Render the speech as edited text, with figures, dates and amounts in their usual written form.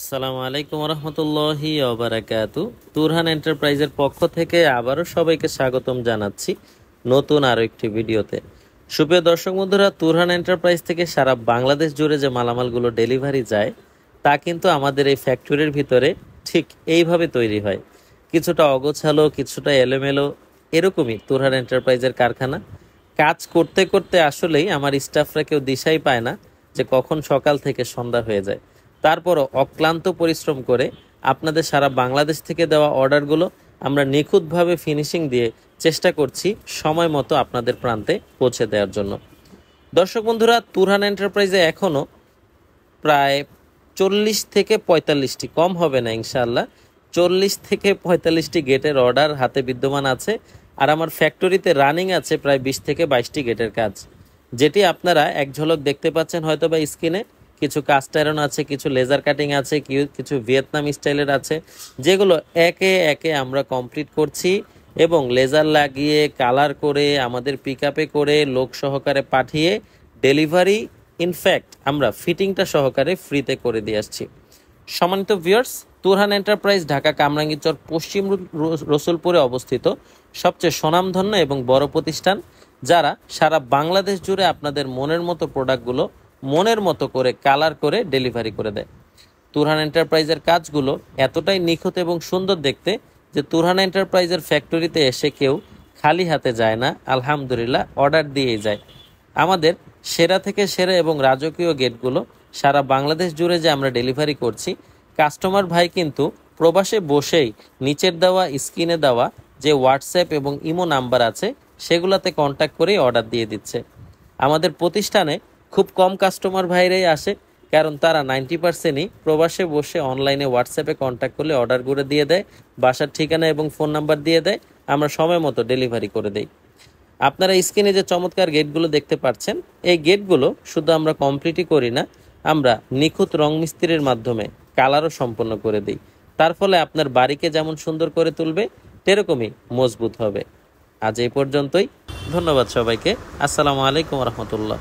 আসসালামু আলাইকুম রহমতুল্লাহি ওবারাকাতু। তুরহান এন্টারপ্রাইজের পক্ষ থেকে আবারও সবাইকে স্বাগতম জানাচ্ছি নতুন আরো একটি ভিডিওতে। সুপ্রিয় দর্শক বন্ধুরা, তুরহান এন্টারপ্রাইজ থেকে সারা বাংলাদেশ জুড়ে যে মালামালগুলো ডেলিভারি যায় তা কিন্তু আমাদের এই ফ্যাক্টরির ভিতরে ঠিক এইভাবে তৈরি হয়। কিছুটা অগোছালো, কিছুটা এলোমেলো, এরকমই তুরহান এন্টারপ্রাইজের কারখানা। কাজ করতে করতে আসলেই আমার স্টাফরা কেউ দিশাই পায় না যে কখন সকাল থেকে সন্ধ্যা হয়ে যায়। তারপরও অক্লান্ত পরিশ্রম করে আপনাদের সারা বাংলাদেশ থেকে দেওয়া অর্ডারগুলো আমরা নিখুঁতভাবে ফিনিশিং দিয়ে চেষ্টা করছি সময় মতো আপনাদের প্রান্তে পৌঁছে দেওয়ার জন্য। দর্শক বন্ধুরা, তুরহান এন্টারপ্রাইজে এখনও প্রায় 40 থেকে 45টি, কম হবে না ইনশাআল্লাহ, 40 থেকে 45টি গেটের অর্ডার হাতে বিদ্যমান আছে। আর আমার ফ্যাক্টরিতে রানিং আছে প্রায় 20 থেকে 22টি গেটের কাজ, যেটি আপনারা এক ঝলক দেখতে পাচ্ছেন হয়তো বা স্ক্রিনে। কিছু কাস্ট আয়রন আছে, কিছু লেজার কাটিং আছে, কিছু ভিয়েতনাম স্টাইলের আছে, যেগুলো একে একে আমরা কমপ্লিট করছি এবং লেজার লাগিয়ে কালার করে আমাদের পিকআপে করে লোক সহকারে পাঠিয়ে ডেলিভারি, ইনফ্যাক্ট আমরা ফিটিংটা সহকারে ফ্রিতে করে দিয়ে আসছি। সম্মানিত ভিউয়ার্স, তুরহান এন্টারপ্রাইজ ঢাকা কামরাঙ্গীরচর পশ্চিম রসুলপুরে অবস্থিত সবচেয়ে স্বনামধন্য এবং বড় প্রতিষ্ঠান, যারা সারা বাংলাদেশ জুড়ে আপনাদের মনের মতো প্রোডাক্টগুলো মনের মতো করে কালার করে ডেলিভারি করে দেয়। তুরহান এন্টারপ্রাইজের কাজগুলো এতটাই নিখুঁত এবং সুন্দর দেখতে যে তুরহান এন্টারপ্রাইজের ফ্যাক্টরিতে এসে কেউ খালি হাতে যায় না, আলহামদুলিল্লাহ অর্ডার দিয়েই যায়। আমাদের সেরা থেকে সেরা এবং রাজকীয় গেটগুলো সারা বাংলাদেশ জুড়ে যে আমরা ডেলিভারি করছি, কাস্টমার ভাই কিন্তু প্রবাসে বসেই নিচের দেওয়া স্ক্রিনে দেওয়া যে হোয়াটসঅ্যাপ এবং ইমো নাম্বার আছে সেগুলোতে কন্ট্যাক্ট করেই অর্ডার দিয়ে দিচ্ছে। আমাদের প্রতিষ্ঠানে খুব কম কাস্টমার ভাইরাই আসে, কারণ তারা 90%ই প্রবাসে বসে অনলাইনে হোয়াটসঅ্যাপে কন্ট্যাক্ট করলে অর্ডার করে দিয়ে দেয়, বাসার ঠিকানা এবং ফোন নাম্বার দিয়ে দেয়, আমরা সময় মতো ডেলিভারি করে দেই। আপনারা স্ক্রিনে যে চমৎকার গেটগুলো দেখতে পাচ্ছেন, এই গেটগুলো শুধু আমরা কমপ্লিটই করি না, আমরা নিখুঁত রং মিস্ত্রির মাধ্যমে কালারও সম্পন্ন করে দিই। তার ফলে আপনার বাড়িকে যেমন সুন্দর করে তুলবে সেরকমই মজবুত হবে। আজ এই পর্যন্তই, ধন্যবাদ সবাইকে। আসসালামু আলাইকুম রহমতুল্লাহ।